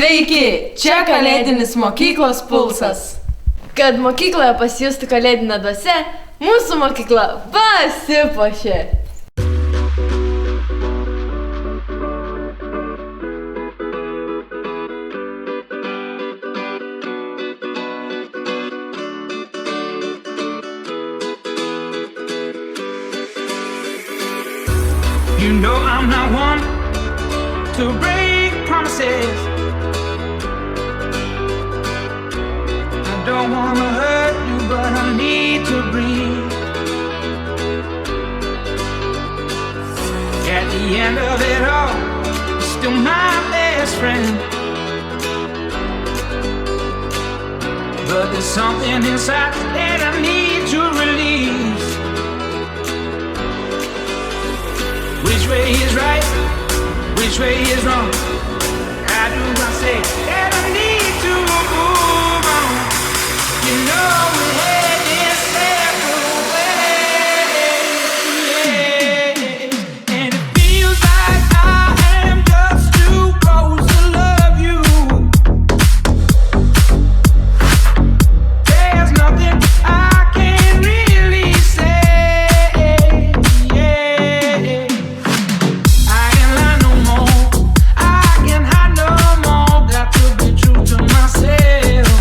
Sveiki, čia kalėdinis mokyklos pulsas. Kad mokykloje pasijustų kalėdinė dvasia, mūsų mokykla pasipuošė. You know I'm not one to break promises. I don't wanna hurt you, but I need to breathe. At the end of it all, you're still my best friend. But there's something inside that I need to release. Which way is right? Which way is wrong? How do I say that I need to move on? You know we're heading separate ways, and it feels like I am just too close to love you. There's nothing I can really say. I can lie no more. I can hide no more. Got to be true to myself.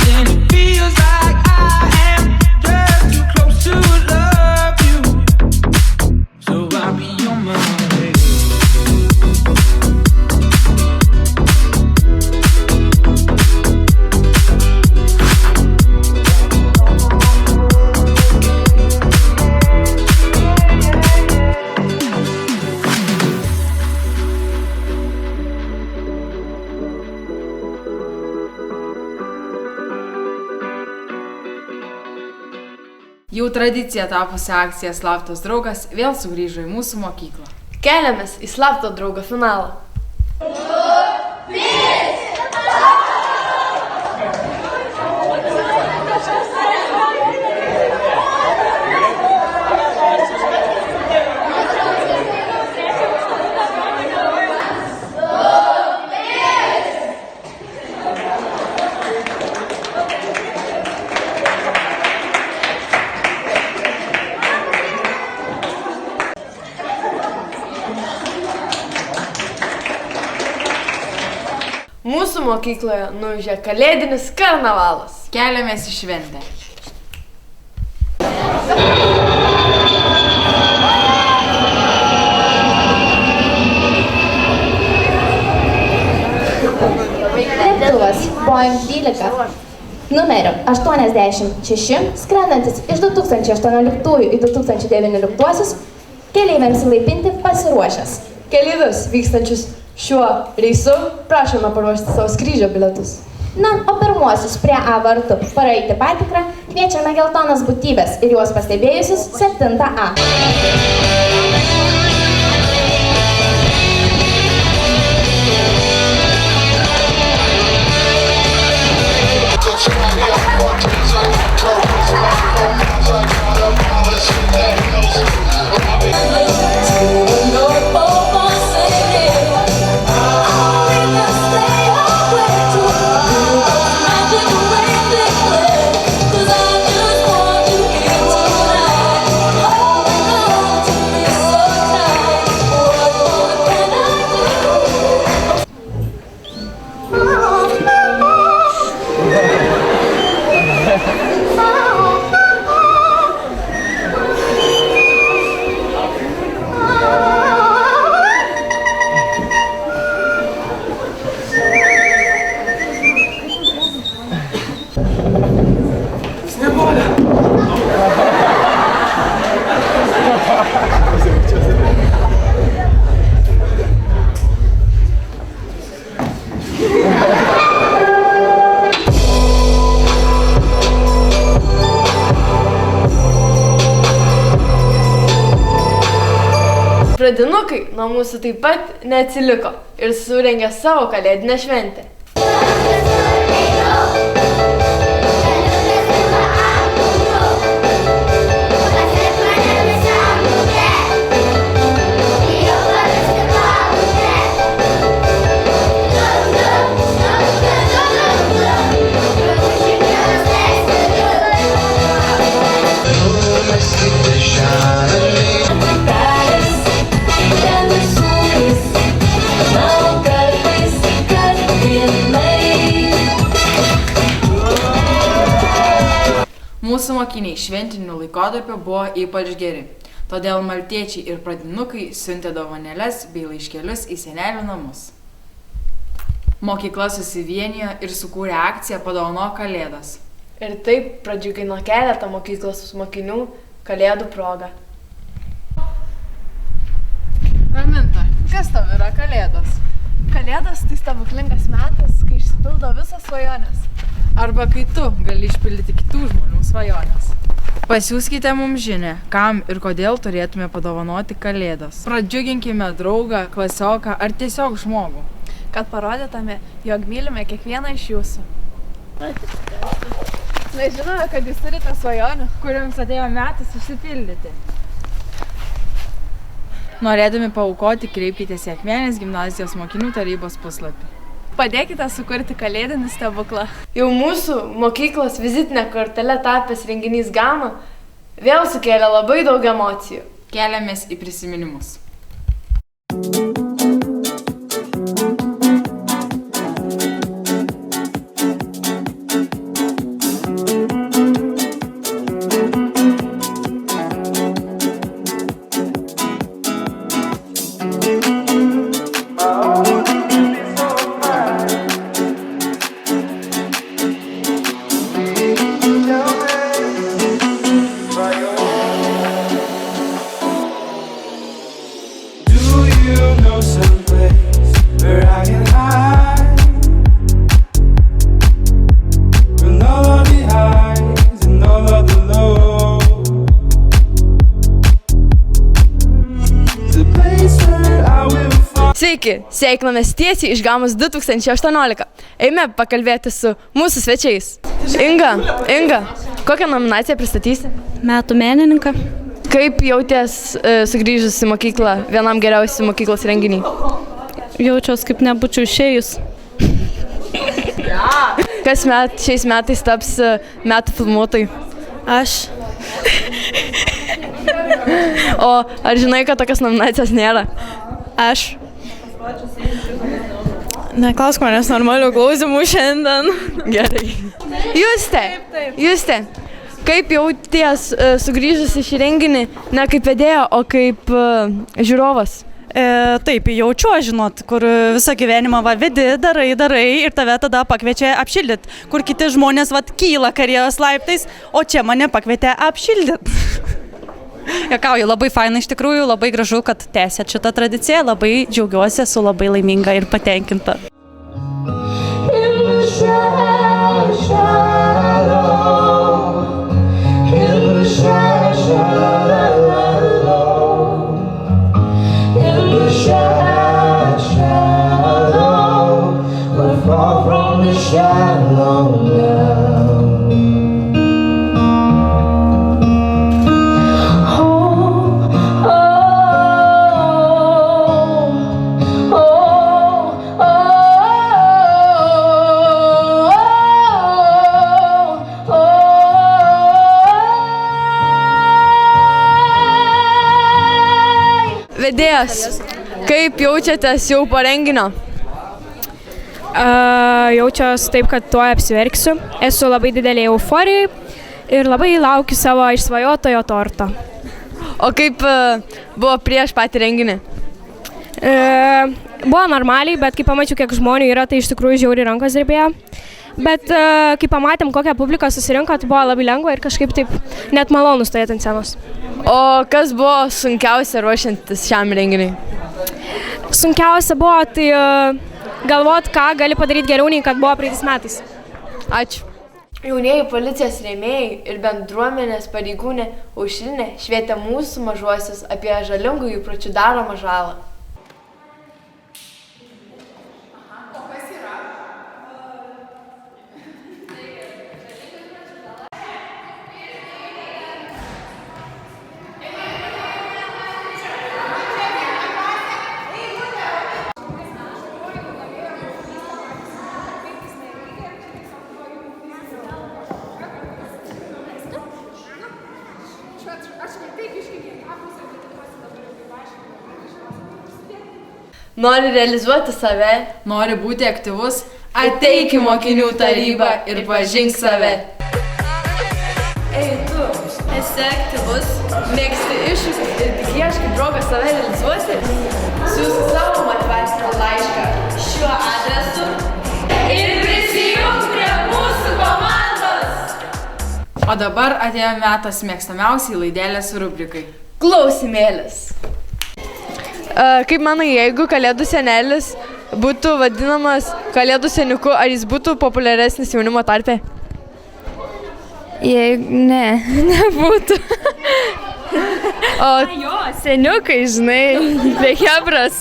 And it feels like I am just too close to love you. So I'll be on my way. Jau tradicija tapusi akcija Slaptas draugas vėl sugrįžo į mūsų mokyklą. Keliamės į slapto draugo finalą. Mūsų mokykloje nuūžė kalėdinis karnavalas. Keliamės į šventę. Lėktuvas Boeing 12 numeriu 86, skrendantis iš 2018 į 2019, keleiviams įlaipinti pasiruošęs. Keleivius vykstančius šiuo reisu prašome paruošti savo skrydžio bilietus. Na, o pirmuosius prie A vartų praeiti patikrą kviečiame geltonas būtybės ir juos pastebėjusius 7A. Pradinukai nuo mūsų taip pat neatsiliko ir surengė savo kalėdinę šventę. Mūsų mokiniai šventiniu laikotarpiu buvo ypač geri. Todėl maltiečiai ir pradinukai siuntė dovanėles bei laiškelius į senelių namus. Mokykla susivienijo ir sukūrė akciją Padovanok Kalėdas. Ir taip pradžiugino keletą mokyklos mokinių Kalėdų proga. Raminta, kas tau yra Kalėdos? Kalėdos tai stebuklingas metas, kai išsipildo visas svajonės. Arba kai tu gali išpildyti kitų žmonių svajonės. Pasiųskite mums žinią, kam ir kodėl turėtume padovanoti Kalėdas. Pradžiuginkime draugą, klasioką ar tiesiog žmogų. Kad parodytume, jog mylime kiekvieną iš jūsų. Mes žinome, kad jūs turite svajonių, Kuriems atėjo metas išsipildyti. Norėdami paaukoti, kreipkitės į Akmenės gimnazijos mokinių tarybos puslapį. Padėkite sukurti kalėdinį stebuklą. Jau mūsų mokyklos vizitinė kortelė tapęs renginys Gama vėl sukėlė labai daug emocijų. Keliamės į prisiminimus. Sveiki, sveikinamės tiesiai iš Gamos 2018. Eime pakalbėti su mūsų svečiais. Inga, kokią nominaciją pristatysi? Metų menininką. Kaip jauties sugrįžus į mokyklą vienam geriausių mokyklos renginį? Jaučiuos kaip nebūčiau išėjus. Kas šiais metais taps metų filmuotojai? Aš. O ar žinai, kad tokios nominacijos nėra? Aš. Neklausk manęs normalių klausimų šiandien. Gerai. Juste, kaip jauties sugrįžus į šį renginį, ne kaip vedėja, o kaip žiūrovas? Taip, jaučiu, žinot, kur visą gyvenimą vedi, darai ir tave tada pakviečia apšildyti, kur kiti žmonės kyla karjeros laiptais, o čia mane pakvietė apšildyti. Juokauju, labai faina iš tikrųjų, labai gražu, kad tęsėt šitą tradiciją, labai džiaugiuosi, esu labai laiminga ir patenkinta. Vedėjas, kaip jaučiatės jau po renginio? Jaučiuosi taip, kad tuoj apsiverksiu. Esu labai didelė euforijai ir labai laukiu savo išsvajotojo torto. O kaip buvo prieš patį renginį? Buvo normaliai, bet kai pamačiau, kiek žmonių yra, tai iš tikrųjų žiauriai rankos drebėjo. Bet kai pamatėm, kokią publiką susirinko, tai buvo labai lengva ir kažkaip taip net malonu stovėti ant scenos. O kas buvo sunkiausia ruošiantis šiam renginiui? Sunkiausia buvo tai galvot, ką gali padaryti geriau, nei kad buvo praeitais metais. Ačiū. Jaunieji policijos rėmėjai ir bendruomenės pareigūnė Aušrinė švietė mūsų mažuosius apie žalingų įpročių daromą žalą. Nori realizuoti save? Nori būti aktyvus? Ateik į mokinių tarybą ir pažink save. Ei. esi aktyvus, mėgsti iššūkius ir tik ieškai progos save realizuoti, siųsk savo motyvacinį laišką šiuo adresu ir prisijung prie mūsų komandos. O dabar atėjo metas mėgstamiausiai laidelės rubrikai. Klausimėlis. Kaip manai, jeigu kalėdų senelis būtų vadinamas kalėdų seniuku, ar jis būtų populiaresnis jaunimo tarpe? Ne, nebūtų. O Jo, seniukai, žinai, be hebras.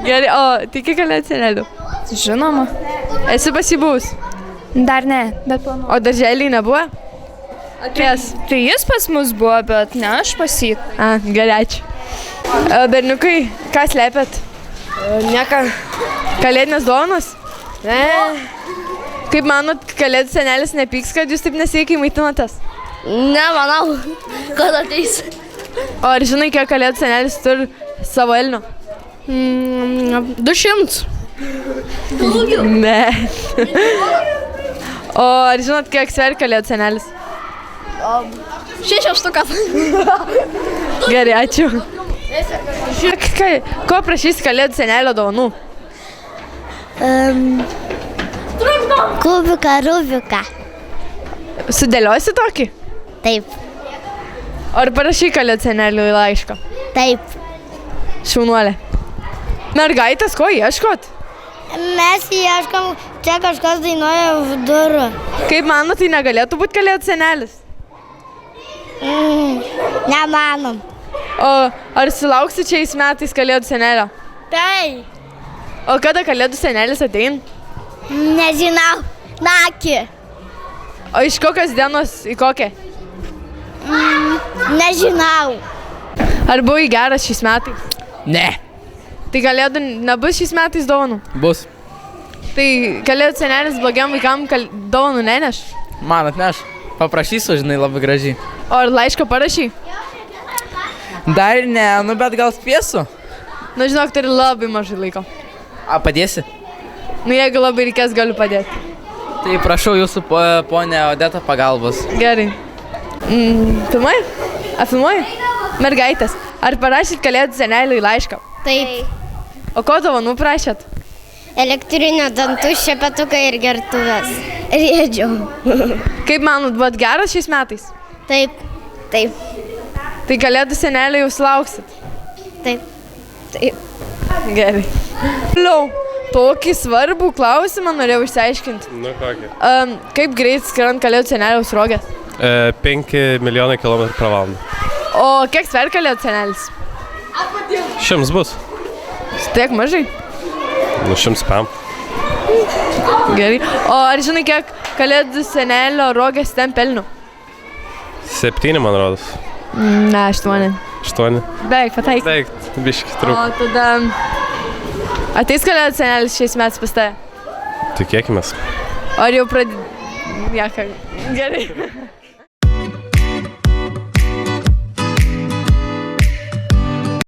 gerai, o tiki kalėdų seneliu? Žinoma. Esi pasibūs? Dar ne, bet planuoju. O darželiai nebuvo? Atėjęs. Tai jis pas mus buvo, bet ne aš pas jį. Gerai, ačiū. Berniukai, ką slepiat? Nieka. Kalėdinės dovanos? Ne. Kaip manot, kalėdų senelis nepyks, kad jūs taip nesveikai maitinotės? Nemanau, kad ateis. O ar žinai, kiek kalėdų senelis turi savo elnių? 200. Ne. O ar žinot, kiek sveria kalėdų senelis? 6 štukas. Gerai, ačiū. Ko prašysi kalėdų senelio dovanų? Kubiką, rubiką. Sudėliosi tokį? Taip, Ar parašy kalėdų seneliui laišką? taip. Šaunuolė. Mergaitės, ko ieškot? Mes ieškam, čia kažkas dainuoja už durų. Kaip manot, tai negalėtų būti kalėdų senelis? Nemanom. O ar sulauksi šiais metais kalėdų senelio? Tai, O kada kalėdų senelis atein? nežinau, nakį. O iš kokios dienos į kokią? Nežinau. Ar buvai geras šiais metais? Ne. Tai kalėdų nebus šiais metais dovanų? Bus. Tai kalėdų senelis blogiam vaikam dovanų neneš? Man atneš. Paprašysiu, žinai, labai gražiai. O ar laišką parašy? Dar ne, nu bet gal spėsiu. Nu žinok, turi labai mažai laiko. A, padėsi? Nu jeigu labai reikės, galiu padėti. Tai prašau jūsų, ponė Odeta, pagalbos. Gerai. Filmuoji? Filmuoji? Mergaitės, ar parašyt kalėdų seneliui laišką? Taip. O ko dovanų prašėt? Elektrinio dantų šepetuką ir gertuvės. Riedžiau. Kaip manot, buvot geras šiais metais? Taip, taip, Tai kalėdų senelio jau sulauksit? taip. Taip. Gerai. Toliau, tokį svarbų klausimą norėjau išsiaiškinti. Nu kokį? Kaip greit skrend kalėdų seneliaus rogės? 5 milijonai kilometrų per valandą. O kiek sveria kalėdų senelis? 100 bus. Tiek mažai? Nu 100 pam. Gerai. O ar žinai, kiek kalėdų senelio rogės ten pelnių? 7, man rodos. Ne, 8. 8. Beveik pataikė. Beveik, biškį O trūk. tada ateis kalėdų senelis šiais metais pas tave? Tikėkimės. Ar jau pradėjo? Gerai.